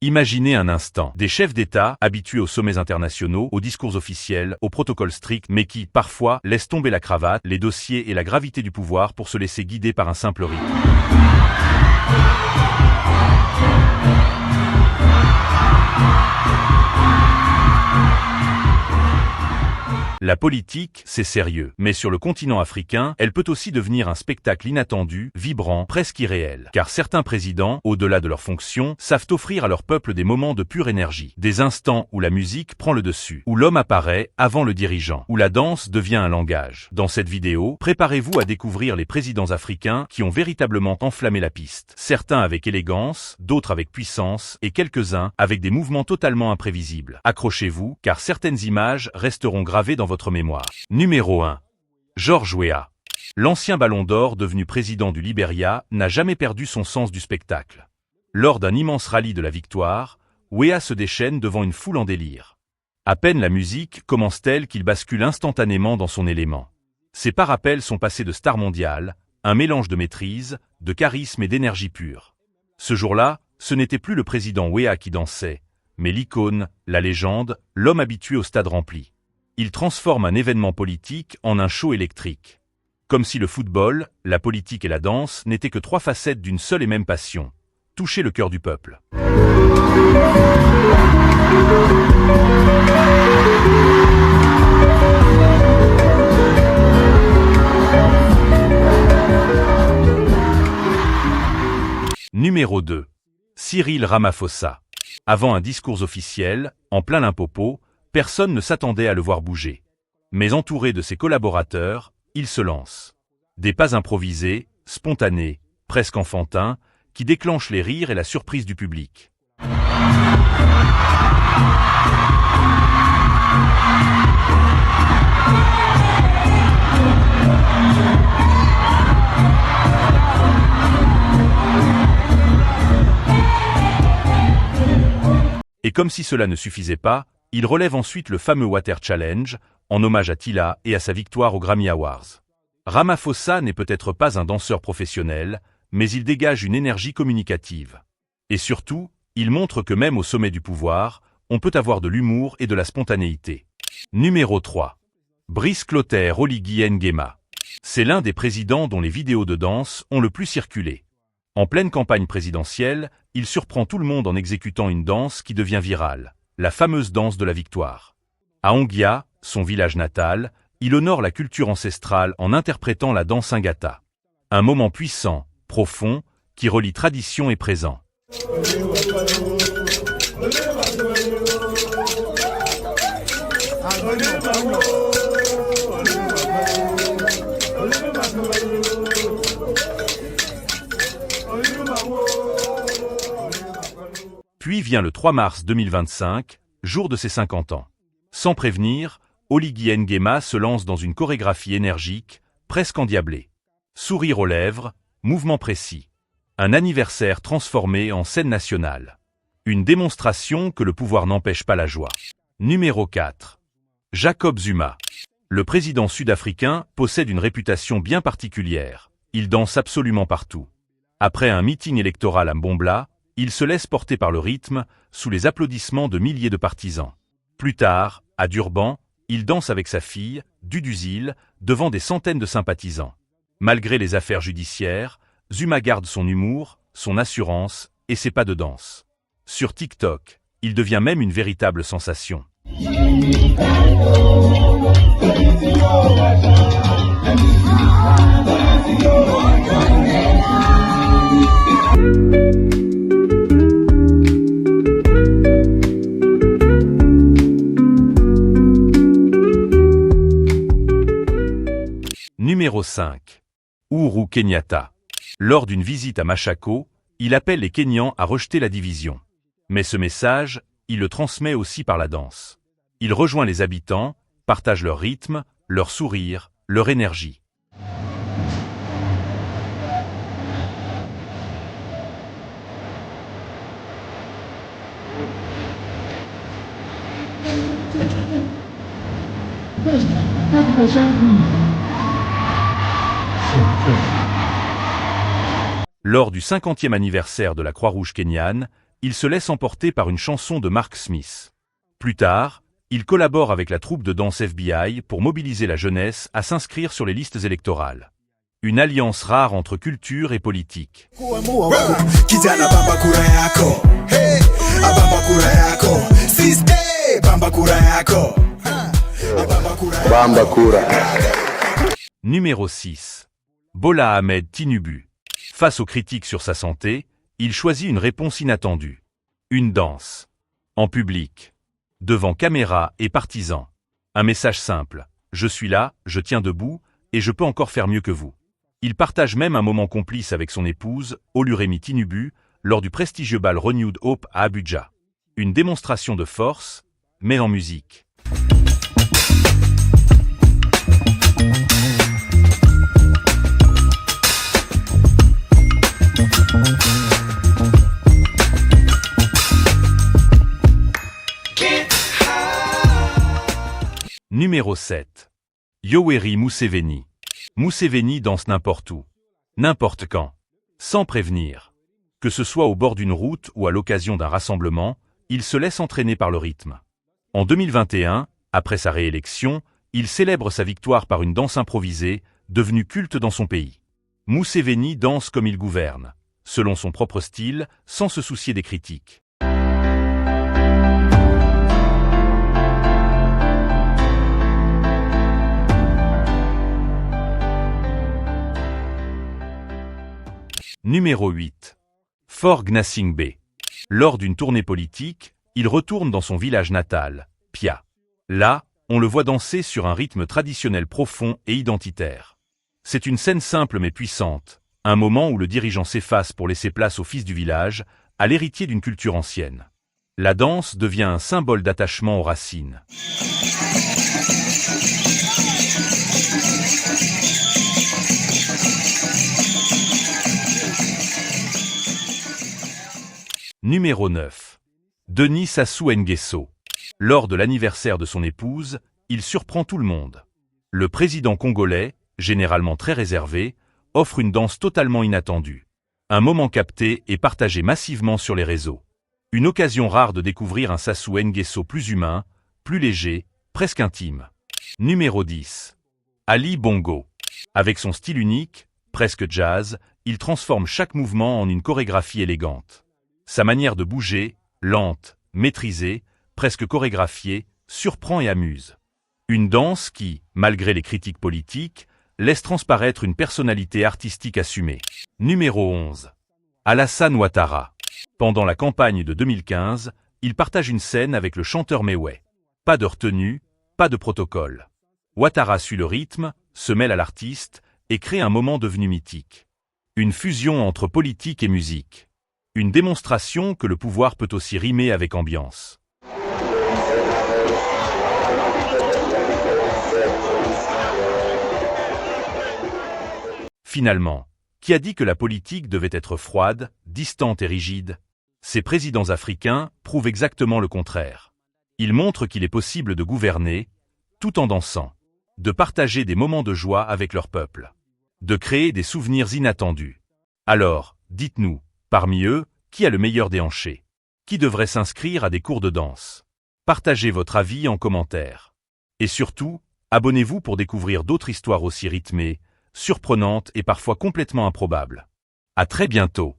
Imaginez un instant des chefs d'État habitués aux sommets internationaux, aux discours officiels, aux protocoles stricts, mais qui, parfois, laissent tomber la cravate, les dossiers et la gravité du pouvoir pour se laisser guider par un simple rythme. La politique, c'est sérieux. Mais sur le continent africain, elle peut aussi devenir un spectacle inattendu, vibrant, presque irréel. Car certains présidents, au-delà de leurs fonctions, savent offrir à leur peuple des moments de pure énergie. Des instants où la musique prend le dessus, où l'homme apparaît avant le dirigeant, où la danse devient un langage. Dans cette vidéo, préparez-vous à découvrir les présidents africains qui ont véritablement enflammé la piste. Certains avec élégance, d'autres avec puissance, et quelques-uns avec des mouvements totalement imprévisibles. Accrochez-vous, car certaines images resteront gravées dans votre mémoire. Numéro 1. George Weah. L'ancien Ballon d'Or devenu président du Libéria n'a jamais perdu son sens du spectacle. Lors d'un immense rallye de la victoire, Weah se déchaîne devant une foule en délire. À peine la musique commence-t-elle qu'il bascule instantanément dans son élément. Ses pas rappellent son passé de star mondiale, un mélange de maîtrise, de charisme et d'énergie pure. Ce jour-là, ce n'était plus le président Weah qui dansait, mais l'icône, la légende, l'homme habitué au stade rempli. Il transforme un événement politique en un show électrique. Comme si le football, la politique et la danse n'étaient que trois facettes d'une seule et même passion. Toucher le cœur du peuple. Numéro 2. Cyril Ramaphosa. Avant un discours officiel, en plein Limpopo, personne ne s'attendait à le voir bouger. Mais entouré de ses collaborateurs, il se lance. Des pas improvisés, spontanés, presque enfantins, qui déclenchent les rires et la surprise du public. Et comme si cela ne suffisait pas, il relève ensuite le fameux Water Challenge, en hommage à Tila et à sa victoire aux Grammy Awards. Ramaphosa n'est peut-être pas un danseur professionnel, mais il dégage une énergie communicative. Et surtout, il montre que même au sommet du pouvoir, on peut avoir de l'humour et de la spontanéité. Numéro 3. Brice Clotaire Oligui Nguema. C'est l'un des présidents dont les vidéos de danse ont le plus circulé. En pleine campagne présidentielle, il surprend tout le monde en exécutant une danse qui devient virale. La fameuse danse de la victoire. À Onguia, son village natal, il honore la culture ancestrale en interprétant la danse Ngata. Un moment puissant, profond, qui relie tradition et présent. Puis vient le 3 mars 2025, jour de ses 50 ans. Sans prévenir, Oligui Nguema se lance dans une chorégraphie énergique, presque endiablée. Sourire aux lèvres, mouvement précis. Un anniversaire transformé en scène nationale. Une démonstration que le pouvoir n'empêche pas la joie. Numéro 4. Jacob Zuma. Le président sud-africain possède une réputation bien particulière. Il danse absolument partout. Après un meeting électoral à Mbombla, il se laisse porter par le rythme, sous les applaudissements de milliers de partisans. Plus tard, à Durban, il danse avec sa fille, Duduzile, devant des centaines de sympathisants. Malgré les affaires judiciaires, Zuma garde son humour, son assurance et ses pas de danse. Sur TikTok, il devient même une véritable sensation. Numéro 5. Uhuru Kenyatta. Lors d'une visite à Machako, il appelle les Kenyans à rejeter la division. Mais ce message, il le transmet aussi par la danse. Il rejoint les habitants, partage leur rythme, leur sourire, leur énergie. Lors du 50e anniversaire de la Croix-Rouge kenyane, il se laisse emporter par une chanson de Mark Smith. Plus tard, il collabore avec la troupe de danse FBI pour mobiliser la jeunesse à s'inscrire sur les listes électorales. Une alliance rare entre culture et politique. Numéro 6. Bola Ahmed Tinubu. Face aux critiques sur sa santé, il choisit une réponse inattendue. Une danse. En public. Devant caméra et partisans. Un message simple. Je suis là, je tiens debout, et je peux encore faire mieux que vous. Il partage même un moment complice avec son épouse, Oluremi Tinubu, lors du prestigieux bal Renewed Hope à Abuja. Une démonstration de force, mais en musique. Numéro 7. Yoweri Museveni. Museveni danse n'importe où, n'importe quand, sans prévenir. Que ce soit au bord d'une route ou à l'occasion d'un rassemblement, il se laisse entraîner par le rythme. En 2021, après sa réélection, il célèbre sa victoire par une danse improvisée, devenue culte dans son pays. Museveni danse comme il gouverne, selon son propre style, sans se soucier des critiques. Numéro 8. Fort Gnassingbé. Lors d'une tournée politique, il retourne dans son village natal, Pia. Là, on le voit danser sur un rythme traditionnel profond et identitaire. C'est une scène simple mais puissante, un moment où le dirigeant s'efface pour laisser place au fils du village, à l'héritier d'une culture ancienne. La danse devient un symbole d'attachement aux racines. Numéro 9. Denis Sassou Nguesso. Lors de l'anniversaire de son épouse, il surprend tout le monde. Le président congolais, généralement très réservé, offre une danse totalement inattendue. Un moment capté et partagé massivement sur les réseaux. Une occasion rare de découvrir un Sassou Nguesso plus humain, plus léger, presque intime. Numéro 10. Ali Bongo. Avec son style unique, presque jazz, il transforme chaque mouvement en une chorégraphie élégante. Sa manière de bouger, lente, maîtrisée, presque chorégraphiée, surprend et amuse. Une danse qui, malgré les critiques politiques, laisse transparaître une personnalité artistique assumée. Numéro 11. Alassane Ouattara. Pendant la campagne de 2015, il partage une scène avec le chanteur Mewé. Pas de retenue, pas de protocole. Ouattara suit le rythme, se mêle à l'artiste et crée un moment devenu mythique. Une fusion entre politique et musique. Une démonstration que le pouvoir peut aussi rimer avec ambiance. Finalement, qui a dit que la politique devait être froide, distante et rigide? Ces présidents africains prouvent exactement le contraire. Ils montrent qu'il est possible de gouverner, tout en dansant, de partager des moments de joie avec leur peuple, de créer des souvenirs inattendus. Alors, dites-nous, parmi eux, qui a le meilleur déhanché? Qui devrait s'inscrire à des cours de danse? Partagez votre avis en commentaire. Et surtout, abonnez-vous pour découvrir d'autres histoires aussi rythmées, surprenantes et parfois complètement improbables. À très bientôt.